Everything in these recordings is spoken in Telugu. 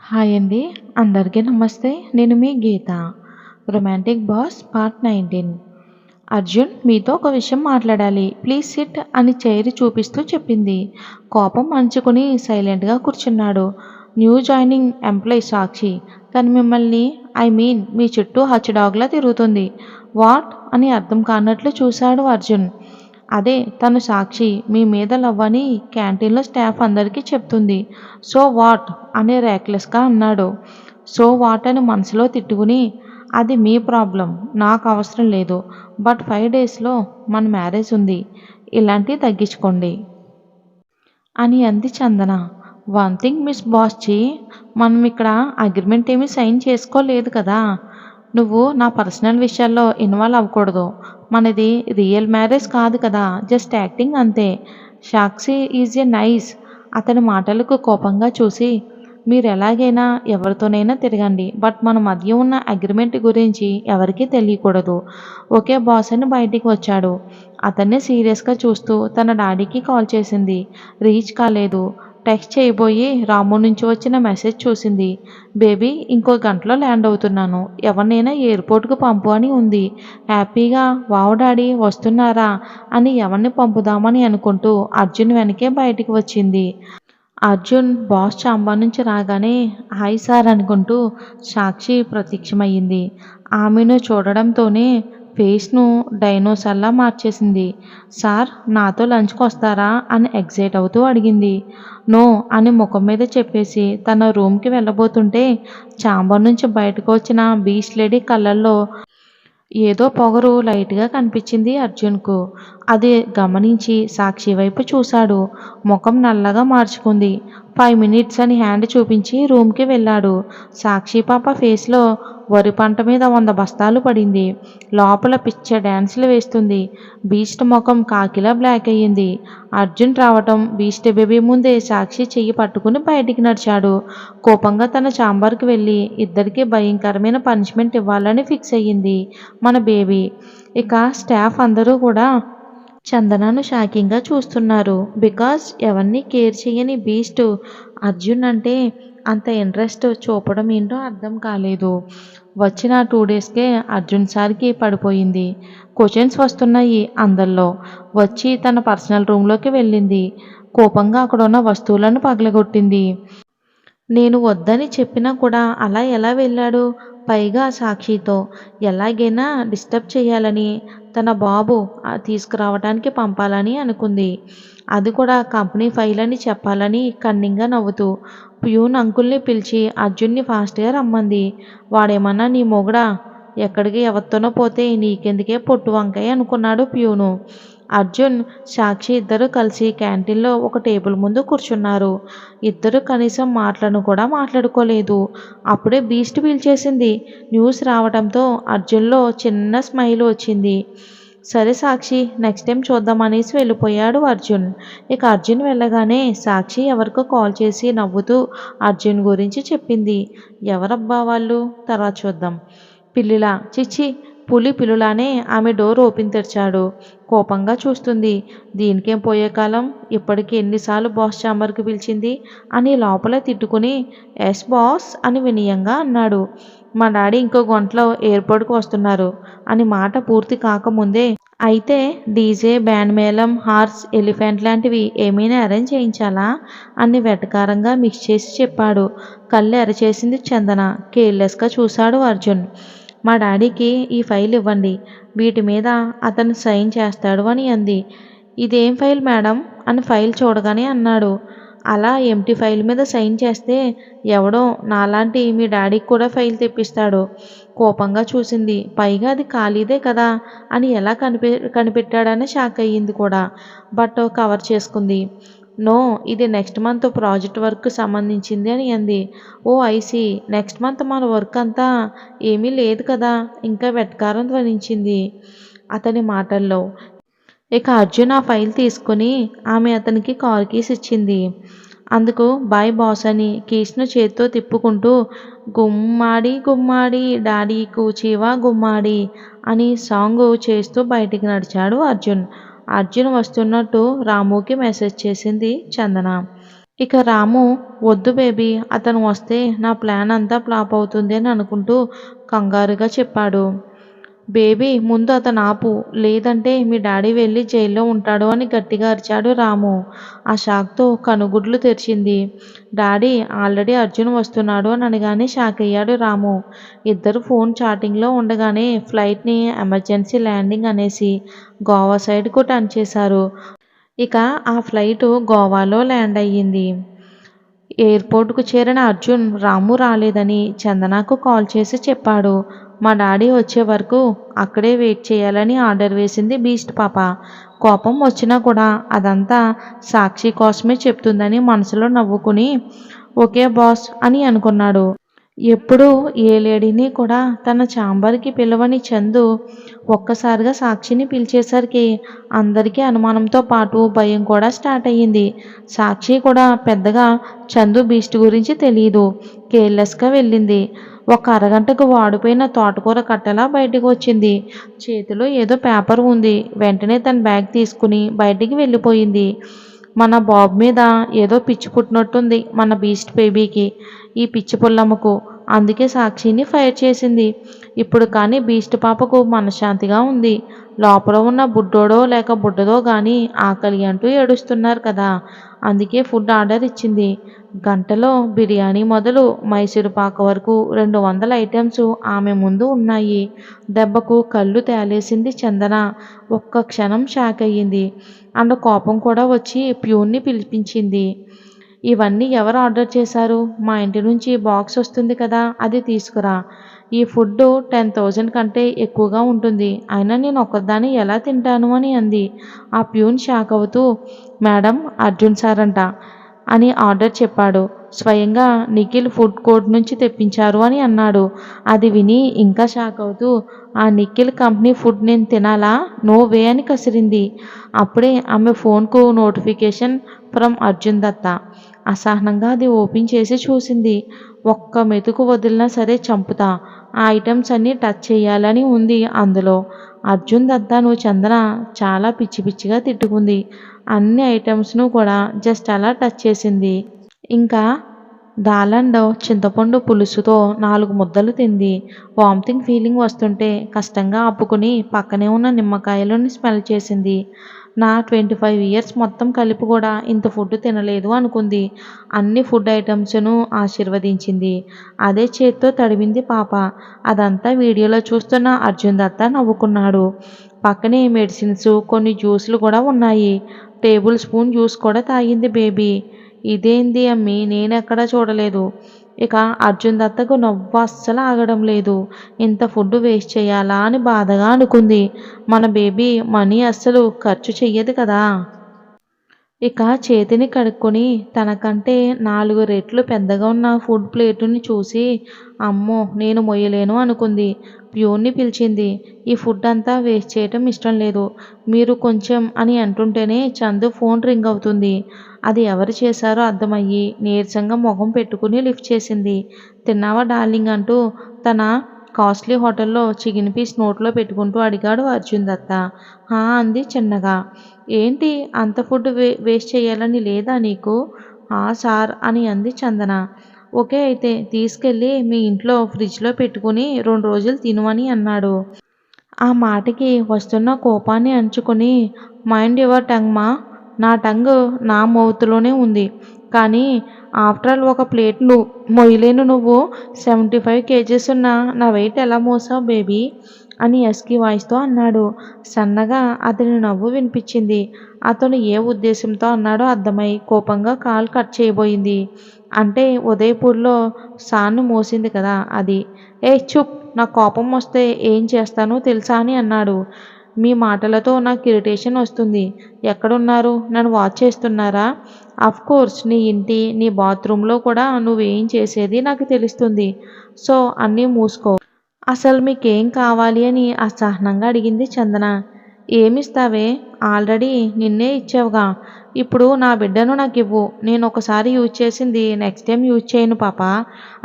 హాయ్ అండి. అందరికీ నమస్తే. నేను మీ Geetha. Romantic boss part 19. Arjun మీతో ఒక విషయం మాట్లాడాలి. ప్లీజ్ సిట్ అని చైర్ చూపిస్తూ చెప్పింది. కోపం అణచుకుని సైలెంట్గా కూర్చున్నాడు. న్యూ జాయినింగ్ ఎంప్లాయీ సాక్షి. తను మిమ్మల్ని మీ చుట్టూ హచ్డాగ్లా తిరుగుతుంది. వాట్ అని అర్థం కానట్లు చూశాడు అర్జున్. అదే తను సాక్షి మీ మీద లవ్వని క్యాంటీన్లో స్టాఫ్ అందరికీ చెప్తుంది. సో వాట్ అని రేక్లెస్గా అన్నాడు. సో వాట్ అని మనసులో తిట్టుకుని అది మీ ప్రాబ్లం, నాకు అవసరం లేదు. బట్ 5 డేస్లో మన మ్యారేజ్ ఉంది. ఇలాంటివి తగ్గించుకోండి అని అంది చందన. వన్ థింగ్ మిస్ బాస్జీ, మనం ఇక్కడ అగ్రిమెంట్ ఏమీ సైన్ చేసుకోలేదు కదా. నువ్వు నా పర్సనల్ విషయాల్లో ఇన్వాల్వ్ అవ్వకూడదు. మనది రియల్ మ్యారేజ్ కాదు కదా, జస్ట్ యాక్టింగ్ అంతే. సాక్షి ఈజ్ ఎ నైస్. అతని మాటలకు కోపంగా చూసి మీరు ఎలాగైనా ఎవరితోనైనా తిరగండి, బట్ మన మధ్య ఉన్న అగ్రిమెంట్ గురించి ఎవరికీ తెలియకూడదు. ఓకే బాస్ అని బయటికి వచ్చాడు. అతన్ని సీరియస్గా చూస్తూ తన డాడీకి కాల్ చేసింది. రీచ్ కాలేదు. టెక్స్ట్ చేయబోయి రాము నుంచి వచ్చిన మెసేజ్ చూసింది. బేబీ ఇంకో గంటలో ల్యాండ్ అవుతున్నాను, ఎవరినైనా ఎయిర్పోర్ట్కు పంపు అని ఉంది. హ్యాపీగా వావ్ డాడీ వస్తున్నారా అని ఎవరిని పంపుదామని అనుకుంటూ అర్జున్ వెనకే బయటికి వచ్చింది. అర్జున్ బాస్ చాంబర్ నుంచి రాగానే హాయ్ సార్ అనుకుంటూ సాక్షి ప్రత్యక్షమయ్యింది. ఆమెను చూడడంతోనే ఫేస్ను డైనోసార్లా మార్చేసింది. సార్ నాతో లంచ్కి వస్తారా అని ఎగ్జైట్ అవుతూ అడిగింది. నో అని ముఖం మీద చెప్పేసి తన రూమ్కి వెళ్ళబోతుంటే చాంబర్ నుంచి బయటకు వచ్చిన బీచ్ లేడీ కళ్ళల్లో ఏదో పొగరు లైట్గా కనిపించింది అర్జున్కు. అది గమనించి సాక్షి వైపు చూశాడు. ముఖం నల్లగా మార్చుకుంది. 5 మినిట్స్ అని హ్యాండ్ చూపించి రూమ్కి వెళ్ళాడు. సాక్షి పాప ఫేస్లో వరి పంట మీద 100 బస్తాలు పడింది. లోపల పిచ్చ డ్యాన్సులు వేస్తుంది. బీస్ట్ ముఖం కాకిలా బ్లాక్ అయ్యింది. అర్జున్ రావటం బీస్ట్ బేబీ ముందే సాక్షి చెయ్యి పట్టుకుని బయటికి నడిచాడు. కోపంగా తన ఛాంబర్కి వెళ్ళి ఇద్దరికీ భయంకరమైన పనిష్మెంట్ ఇవ్వాలని ఫిక్స్ అయ్యింది మన బేబీ. ఇక స్టాఫ్ అందరూ కూడా చందనను షాకింగ్గా చూస్తున్నారు. బికాజ్ ఎవరిని కేర్ చేయని బీస్ట్ అర్జున్ అంటే అంత ఇంట్రెస్ట్ చూపడం ఏంటో అర్థం కాలేదు. వచ్చిన 2 డేస్కే అర్జున్ సార్కి పడిపోయింది. క్వశ్చన్స్ వస్తున్నాయి అందరిలో. వచ్చి తన పర్సనల్ రూమ్లోకి వెళ్ళింది. కోపంగా అక్కడున్న వస్తువులను పగలగొట్టింది. నేను వద్దని చెప్పినా కూడా అలా ఎలా వెళ్ళాడు? పైగా సాక్షితో ఎలాగైనా డిస్టర్బ్ చేయాలని, తన బాబు తీసుకురావడానికి పంపాలని అనుకుంది. అది కూడా కంపెనీ ఫైల్ అని చెప్పాలని కన్నింగా నవ్వుతూ ప్యూన్ అంకుల్ని పిలిచి అర్జున్ని ఫాస్ట్గా రమ్మంది. వాడేమన్నా నీ మొగుడా? ఎక్కడికి ఎవరితోనో పోతే నీకెందుకే పొట్టు వంకాయ అనుకున్నాడు ప్యూను. అర్జున్, సాక్షి ఇద్దరూ కలిసి క్యాంటీన్లో ఒక టేబుల్ ముందు కూర్చున్నారు. ఇద్దరు కనీసం మాటలను కూడా మాట్లాడుకోలేదు. అప్పుడే బీస్ట్ పిలిచేసింది. న్యూస్ రావడంతో అర్జున్లో చిన్న స్మైల్ వచ్చింది. సరే సాక్షి, నెక్స్ట్ టైం చూద్దామనేసి వెళ్ళిపోయాడు అర్జున్. ఇక అర్జున్ వెళ్ళగానే సాక్షి ఎవరికో కాల్ చేసి నవ్వుతూ అర్జున్ గురించి చెప్పింది. ఎవరబ్బా వాళ్ళు, తర్వాత చూద్దాం. పిల్లిలా, చిచ్చి పులి పిల్లులానే ఆమె డోర్ ఓపెన్ తెరిచాడు. కోపంగా చూస్తుంది. దీనికేం పోయే కాలం, ఇప్పటికి ఎన్నిసార్లు బాస్ ఛాంబర్కి పిలిచింది అని లోపల తిట్టుకుని ఎస్ బాస్ అని వినయంగా అన్నాడు. మా డాడీ ఇంకో గంటలో ఎయిర్పోర్ట్కి వస్తున్నారు అని మాట పూర్తి కాకముందే అయితే డీజే, బ్యాండ్ మేళం, హార్స్, ఎలిఫెంట్ లాంటివి ఏమైనా అరేంజ్ చేయించాలా అని వెటకారంగా మిక్స్ చేసి చెప్పాడు. కళ్ళు ఎరచేసింది చందన. కేర్లెస్గా చూశాడు అర్జున్. మా డాడీకి ఈ ఫైల్ ఇవ్వండి, వీటి మీద అతను సైన్ చేస్తాడు అని అంది. ఇదేం ఫైల్ మేడం అని ఫైల్ చూడగానే అన్నాడు. అలా ఎంటీ ఫైల్ మీద సైన్ చేస్తే ఎవడో నాలాంటి మీ డాడీకి కూడా ఫైల్ తెప్పిస్తాడు. కోపంగా చూసింది. పైగా అది ఖాళీదే కదా అని ఎలా కనిపెట్టాడని షాక్ అయ్యింది కూడా. బట్ కవర్ చేసుకుంది. నో, ఇది నెక్స్ట్ మంత్ ప్రాజెక్ట్ వర్క్ సంబంధించింది అని అంది. ఓ ఐసీ, నెక్స్ట్ మంత్ మన వర్క్ అంతా ఏమీ లేదు కదా, ఇంకా వెటకారం ధ్వనించింది అతని మాటల్లో. ఇక అర్జున్ ఆ ఫైల్ తీసుకుని ఆమె అతనికి కార్ కీస్ ఇచ్చింది. అందుకు బాయ్ బాస్ అని కీస్ను చేత్తో తిప్పుకుంటూ గుమ్మాడి గుమ్మాడి డాడీ కూచీవా గుమ్మాడి అని సాంగ్ చేస్తూ బయటికి నడిచాడు అర్జున్. అర్జున్ వస్తున్నట్టు రాముకి మెసేజ్ చేసింది చందన. ఇక రాము, వద్దు బేబీ, అతను వస్తే నా ప్లాన్ అంతా ఫ్లాప్ అవుతుంది అని అనుకుంటూ కంగారుగా చెప్పాడు. బేబీ, ముందు అతను ఆపు, లేదంటే మీ డాడీ వెళ్ళి జైల్లో ఉంటాడు అని గట్టిగా అరిచాడు రాము. ఆ షాక్తో కనుగుడ్లు తెరిచింది. డాడీ, ఆల్రెడీ అర్జున్ వస్తున్నాడు అని అనగానే షాక్ అయ్యాడు రాము. ఇద్దరు ఫోన్ చాటింగ్లో ఉండగానే ఫ్లైట్ని ఎమర్జెన్సీ ల్యాండింగ్ అనేసి గోవా సైడ్కు టర్న్ చేశారు. ఇక ఆ ఫ్లైటు గోవాలో ల్యాండ్ అయ్యింది. ఎయిర్పోర్టుకు చేరిన అర్జున్ రాము రాలేదని చందనకు కాల్ చేసి చెప్పాడు. మా డాడీ వచ్చే వరకు అక్కడే వెయిట్ చేయాలని ఆర్డర్ వేసింది బీస్ట్ పాప. కోపం వచ్చినా కూడా అదంతా సాక్షి కోసమే చెప్తుందని మనసులో నవ్వుకుని ఓకే బాస్ అని అనుకున్నాడు. ఎప్పుడూ ఏ లేడీని కూడా తన ఛాంబర్కి పిలవని చందు ఒక్కసారిగా సాక్షిని పిలిచేసరికి అందరికీ అనుమానంతో పాటు భయం కూడా స్టార్ట్ అయ్యింది. సాక్షి కూడా పెద్దగా చందు బీస్ట్ గురించి తెలియదు. కేర్లెస్గా వెళ్ళింది. ఒక అరగంటకు వాడిపోయిన తోటకూర కట్టలా బయటకు వచ్చింది. చేతిలో ఏదో పేపర్ ఉంది. వెంటనే తన బ్యాగ్ తీసుకుని బయటికి వెళ్ళిపోయింది. మన బాబు మీద ఏదో పిచ్చి పుట్టినట్టుంది మన బీస్ట్ బేబీకి, ఈ పిచ్చి పుల్లమ్మకు. అందుకే సాక్షిని ఫైర్ చేసింది. ఇప్పుడు కానీ బీస్ట్ పాపకు మనశ్శాంతిగా ఉంది. లోపల ఉన్న బుడ్డోడో లేక బుడ్డదో కానీ ఆకలి అంటూ ఏడుస్తున్నారు కదా, అందుకే ఫుడ్ ఆర్డర్ ఇచ్చింది. గంటలో బిర్యానీ మొదలు మైసూరుపాకు వరకు 200 ఐటమ్స్ ఆమె ముందు ఉన్నాయి. దెబ్బకు కళ్ళు తేలేసింది చందన. ఒక్క క్షణం షాక్ అయ్యింది. అండ్ కోపం కూడా వచ్చి ప్యూన్ని పిలిపించింది. ఇవన్నీ ఎవరు ఆర్డర్ చేశారు? మా ఇంటి నుంచి బాక్స్ వస్తుంది కదా, అది తీసుకురా. ఈ ఫుడ్ 10,000 కంటే ఎక్కువగా ఉంటుంది. అయినా నేను ఒక్కదాన్ని ఎలా తింటాను అని అంది. ఆ ప్యూన్ షాక్ అవుతూ, మేడం, అర్జున్ సార్ అంట అని ఆర్డర్ చెప్పాడు. స్వయంగా నిఖిల్ ఫుడ్ కోర్ట్ నుంచి తెప్పించారు అని అన్నాడు. అది విని ఇంకా షాక్ అవుతూ, ఆ నిఖిల్ కంపెనీ ఫుడ్ నేను తినాలా? నో వే అని కసిరింది. అప్పుడే ఆమె ఫోన్కు నోటిఫికేషన్ ఫ్రమ్ అర్జున్ దత్త. అసహనంగా అది ఓపెన్ చేసి చూసింది. ఒక్క మెతుకు వదిలినా సరే చంపుతా, ఆ ఐటమ్స్ అన్నీ టచ్ చేయాలని ఉంది అందులో. అర్జున్ దత్తాను చందన చాలా పిచ్చి పిచ్చిగా తిట్టుకుంది. అన్ని ఐటమ్స్ను కూడా జస్ట్ అలా టచ్ చేసింది. ఇంకా దాల్ అండ్ చింతపండు పులుసుతో 4 ముద్దలు తింది. వామిటింగ్ ఫీలింగ్ వస్తుంటే కష్టంగా ఆపుకుని పక్కనే ఉన్న నిమ్మకాయలను స్మెల్ చేసింది. నా 25 ఇయర్స్ మొత్తం కలిపి కూడా ఇంత ఫుడ్ తినలేదు అనుకుంది. అన్ని ఫుడ్ ఐటమ్స్ను ఆశీర్వదించింది. అదే చేత్తో తడివింది పాప. అదంతా వీడియోలో చూస్తున్న అర్జున్ దత్త నవ్వుకున్నాడు. పక్కనే మెడిసిన్స్, కొన్ని జ్యూసులు కూడా ఉన్నాయి. టేబుల్ స్పూన్ జ్యూస్ కూడా తాగింది బేబీ. ఇదేంది అమ్మి, నేనెక్కడా చూడలేదు. ఇక అర్జున్ దత్తకు నవ్వు అస్సలు ఆగడం లేదు. ఇంత ఫుడ్ వేస్ట్ చేయాలా అని బాధగా అనుకుంది. మన బేబీ మనీ అస్సలు ఖర్చు చెయ్యదు కదా. ఇక చేతిని కడుక్కొని తనకంటే 4 రెట్లు పెద్దగా ఉన్న ఫుడ్ ప్లేటుని చూసి అమ్మో, నేను మొయ్యలేను అనుకుంది. ప్యూన్ని పిలిచింది. ఈ ఫుడ్ అంతా వేస్ట్ చేయటం ఇష్టం లేదు. మీరు కొంచెం అని అంటుంటేనే చందు ఫోన్ రింగ్ అవుతుంది. అది ఎవరు చేశారో అర్థమయ్యి నీరసంగా మొహం పెట్టుకుని లిఫ్ట్ చేసింది. తిన్నావా డార్లింగ్ అంటూ తన కాస్ట్లీ హోటల్లో చికెన్ పీస్ నోట్లో పెట్టుకుంటూ అడిగాడు అర్జున్ దత్త. హా అంది చిన్నగా. ఏంటి అంత ఫుడ్ వేస్ట్ చేయాలని లేదా నీకు? సార్ అని అంది చందన. ఓకే అయితే తీసుకెళ్ళి మీ ఇంట్లో ఫ్రిడ్జ్లో పెట్టుకుని 2 రోజులు తిను అని అన్నాడు. ఆ మాటకి వస్తున్న కోపాన్ని అణచుకొని మైండ్ యువర్ టంగ్ మా, నా టంగ్ నా మౌత్లోనే ఉంది. కానీ ఆఫ్టర్ ఆల్ ఒక ప్లేట్ మొయ్యలేను నువ్వు 75 కేజెస్ ఉన్న నా వెయిట్ ఎలా మోసావు బేబీ అని ఎస్కీ వాయిస్తో అన్నాడు. సన్నగా అతని నవ్వు వినిపించింది. అతను ఏ ఉద్దేశంతో అన్నాడో అర్థమై కోపంగా కాల్ కట్ చేయబోయింది. అంటే ఉదయపూర్లో సాన్ను మోసింది కదా అది. ఏ చుప్, నా కోపం వస్తే ఏం చేస్తానో తెలుసా అని అన్నాడు. మీ మాటలతో నాకు ఇరిటేషన్ వస్తుంది. ఎక్కడున్నారు? నన్ను వాచ్ చేస్తున్నారా? కోర్స్ నీ ఇంటి, నీ బాత్రూంలో కూడా నువ్వేం చేసేది నాకు తెలుస్తుంది. సో అన్నీ మూసుకో. అసలు మీకేం కావాలి అని అసహనంగా అడిగింది చందన. ఏమిస్తావే? ఆల్రెడీ నిన్నే ఇచ్చావుగా. ఇప్పుడు నా బిడ్డను నాకు ఇవ్వు. నేను ఒకసారి యూజ్ చేసింది నెక్స్ట్ టైం యూజ్ చేయను పాపా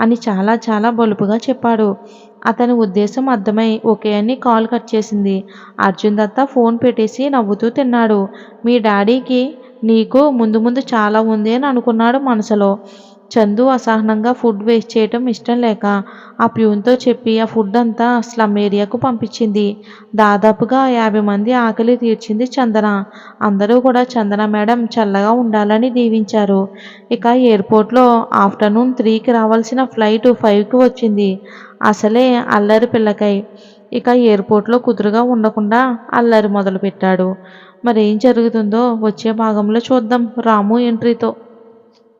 అని చాలా చాలా బలుపుగా చెప్పాడు. అతని ఉద్దేశం అర్థమై ఓకే అని కాల్ కట్ చేసింది. అర్జున్ దత్త ఫోన్ పెట్టేసి నవ్వుతూ తిన్నాడు. మీ డాడీకి నీకు ముందు ముందు చాలా ఉంది అని అనుకున్నాడు మనసులో. చందు అసహనంగా ఫుడ్ వేస్ట్ చేయటం ఇష్టం లేక ఆ ప్యూన్తో చెప్పి ఆ ఫుడ్ అంతా స్లమ్ ఏరియాకు పంపించింది. దాదాపుగా 50 మంది ఆకలి తీర్చింది చందన. అందరూ కూడా చందన మేడం చల్లగా ఉండాలని దీవించారు. ఇక ఎయిర్పోర్ట్లో ఆఫ్టర్నూన్ 3కి రావాల్సిన ఫ్లైట్ 5కి వచ్చింది. అసలే అల్లరి పిల్లకై ఇక ఎయిర్పోర్ట్లో కుదురుగా ఉండకుండా అల్లరి మొదలుపెట్టాడు. మరేం జరుగుతుందో వచ్చే భాగంలో చూద్దాం రాము ఎంట్రీతో.